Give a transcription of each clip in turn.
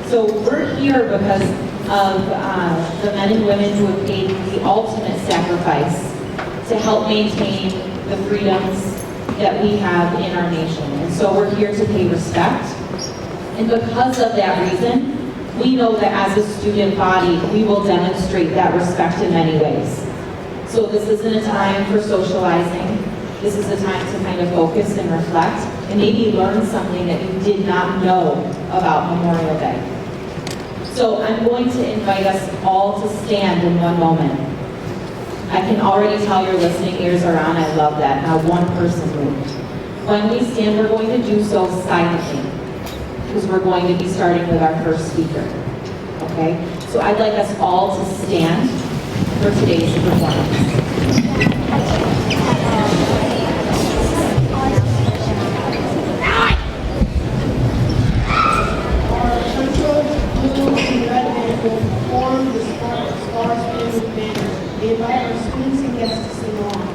So we're here because of the men and women who have paid the ultimate sacrifice to help maintain the freedoms that we have in our nation. And so we're here to pay respect. And because of that reason, we know that as a student body, we will demonstrate that respect in many ways. So this isn't a time for socializing. This is a time to kind of focus and reflect and maybe learn something that you did not know about Memorial Day. So I'm going to invite us all to stand in one moment. I can already tell your listening ears are on. I love that. Not one person moved. When we stand, we're going to do so silently because we're going to be starting with our first speaker. Okay? So I'd like us all to stand for today's performance. Perform the Star-Spangled Banner. We invite our students and guests to sing along.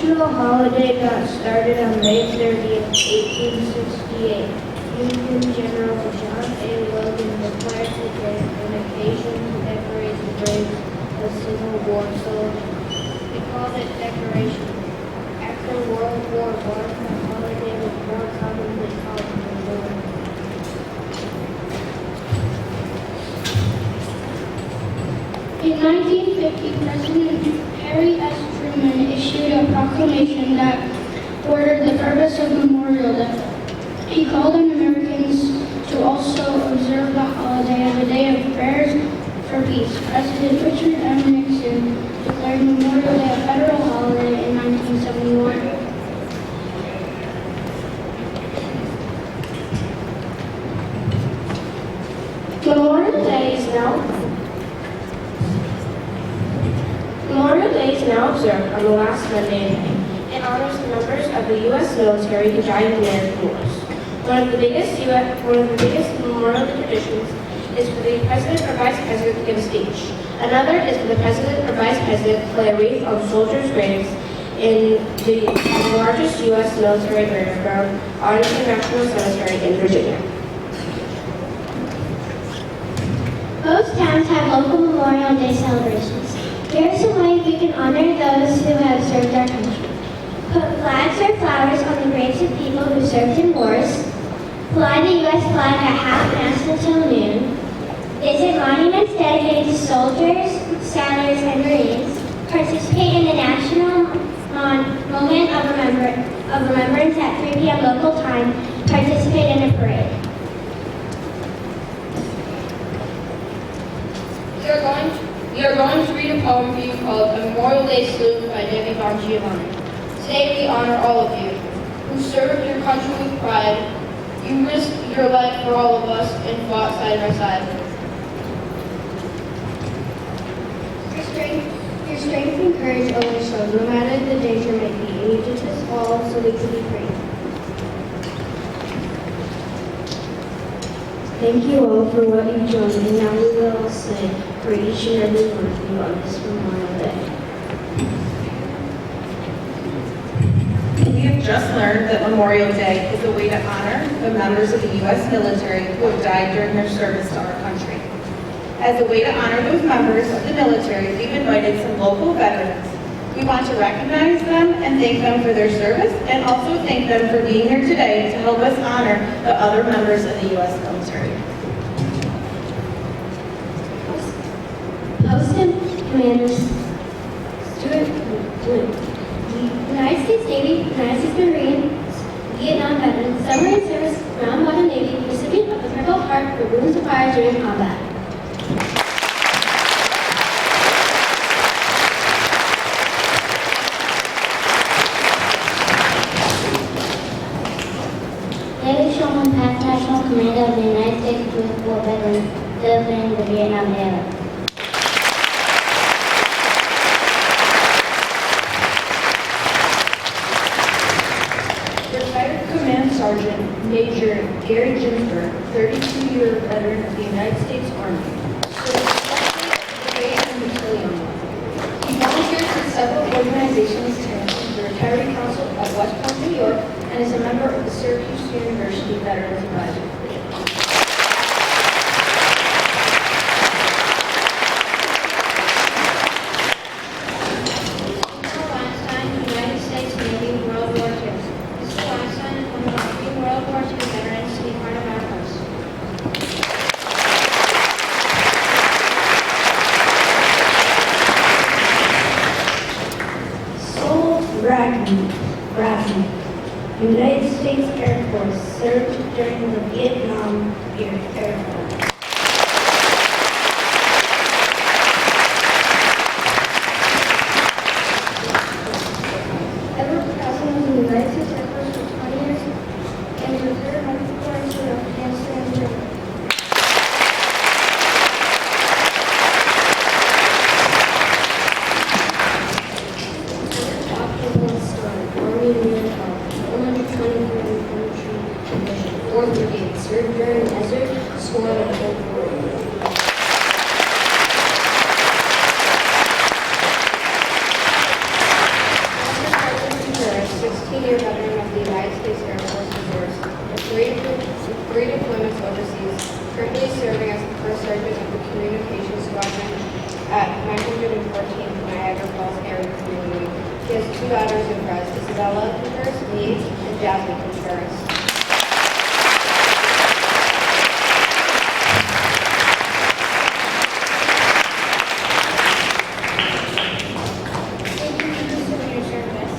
national holiday got started on May 30th, 1868. Union General John A. Logan declared the day an occasion to decorate the graves of Civil War soldiers. He called it decoration. After World War I, the holiday was more commonly called Memorial. In 1950, President Harry S. Truman issued a proclamation that ordered the purpose of Memorial Day. He called on Americans to also observe the holiday as a day of prayers for peace. President Richard M. Nixon declared Memorial Day a federal holiday in 1971. Monday night. It honors the members of the U.S. military who died in American wars. One of the biggest memorial traditions is for the President or Vice President to give a speech. Another is for the President or Vice President to lay a wreath on soldiers' graves in the largest U.S. military burial ground, Arlington National Cemetery in Virginia. Most towns have local Memorial Day celebrations. Here are some ways we can honor those who have served our country. Put flags or flowers on the graves of people who served in wars. Fly the U.S. flag at half-mast until noon. Visit monuments dedicated to soldiers, sailors, and Marines. Participate in the National Moment of Remembrance at 3 p.m. local time. Participate in a parade. We are going to read a poem for you called A Memorial Day Salute by Debbie Von Giovanni. Today we honor all of you who served your country with pride. You risked your life for all of us and fought side by side. Your strength and courage always shows, no matter the danger may be, and you did this all so we could be free. Thank you all for what you've done, and now we will all sing for each and every one of you on this Memorial Day. We have just learned that Memorial Day is a way to honor the members of the U.S. military who have died during their service to our country. As a way to honor those members of the military, we've invited some local veterans. We want to recognize them and thank them for their service, and also thank them for being here today to help us honor the other members of the U.S. military. Post Commanders Stuart United States Navy, United States Marines, Vietnam veterans, submarine service, ground water Navy, recipient of the Purple Heart for wounds of fire during combat. David Shulman, past National Commander of the United States Police War veteran, delivering the Vietnam era. Retired Command Sergeant Major Gary Ginsberg, 32-year veteran of the United States Army, served in the Battalion. He volunteers with several organizations and the Retiree Council of West Point, New York, and is a member of the Syracuse University Veterans Advisory Committee. United States Navy, World War II. Mr. Weinstein is one of the 3 World War II veterans to be part of our force. Sol Bradley, United States Air Force, served during the Vietnam Air Force. Edward Castle was in the United States Air Force for 20 years and was reserve medical corps in Afghanistan and Germany. Army and Vietnam, 123rd Infantry Division, 4th Brigade, served during Desert Storm and Cold War. Master Sergeant Reserve, 16-year veteran of the United States Air Force Reserves, with 3 deployments overseas, currently serving as the first sergeant of the Communications Squadron at 914th Niagara Falls Area Community. He has 2 daughters in FRES, Isabella Contreras, Lee, and Jasmine Contreras. Thank you for your service.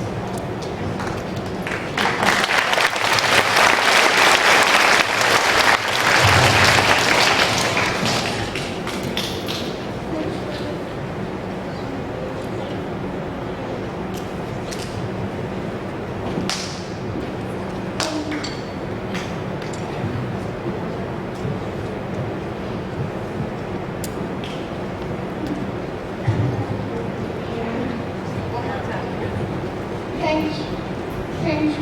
Central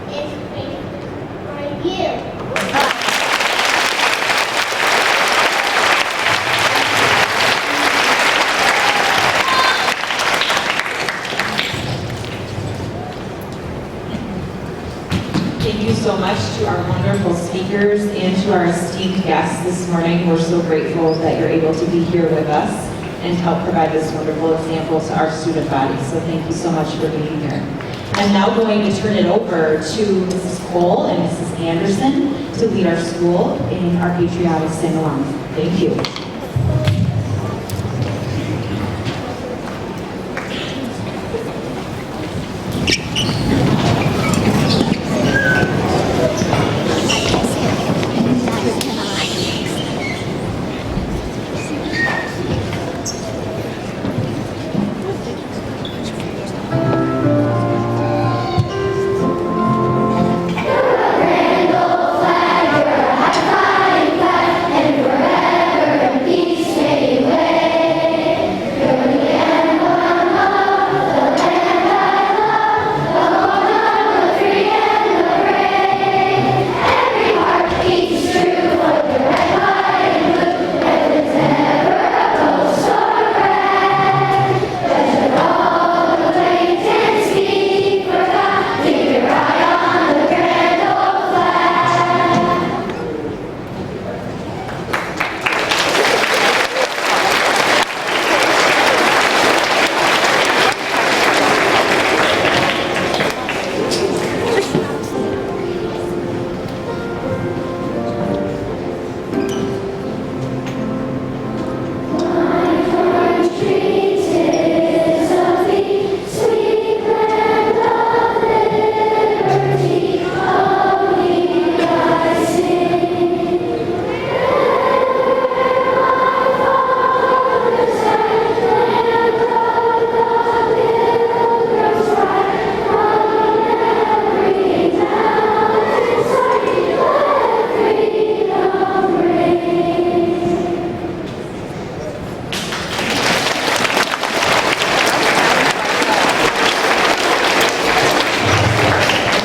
is waiting for you. Thank you so much to our wonderful speakers and to our esteemed guests this morning. We're so grateful that you're able to be here with us and help provide this wonderful example to our student body. So thank you so much for being here. I'm now going to turn it over to Mrs. Cole and Mrs. Anderson to lead our school in our patriotic sing-along. Thank you.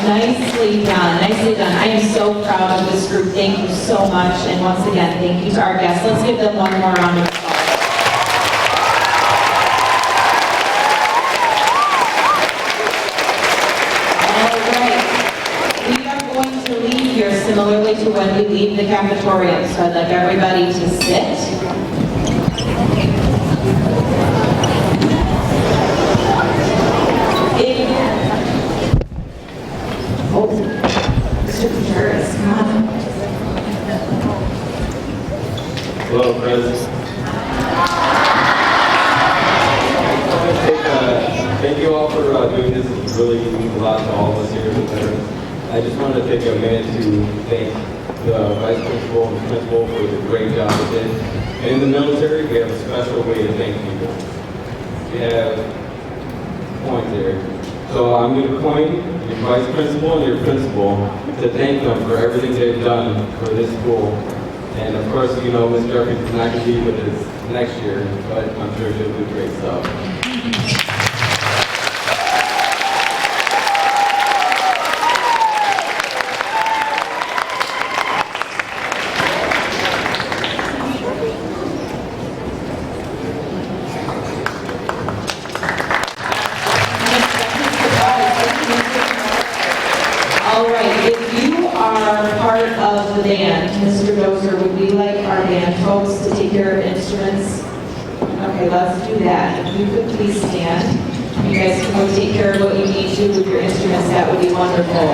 Nicely done, nicely done. I am so proud of this group. Thank you so much. And once again, thank you to our guests. Let's give them one more round of applause. All right. We are going to leave here similarly to when we leave the cafeteria. So I'd like everybody to sit. Oh, Mr. Contreras, come on. Hello, friends. Thank you all for doing this. It really means a lot to all of us here as veterans. I just wanted to take a minute to thank the vice principal and principal for the great job they did. And in the military, we have a special way to thank people. We have points there. So I'm going to point your vice principal and your principal to thank them for everything they've done for this school. And of course, you know, Ms. Jeffries is not going to be with us next year, but I'm sure she'll do great stuff. All right, if you are part of the band, Mr. Dozer, would we like our band folks to take your instruments? Okay, let's do that. If you could please stand. You guys can go take care of what you need to with your instruments. That would be wonderful.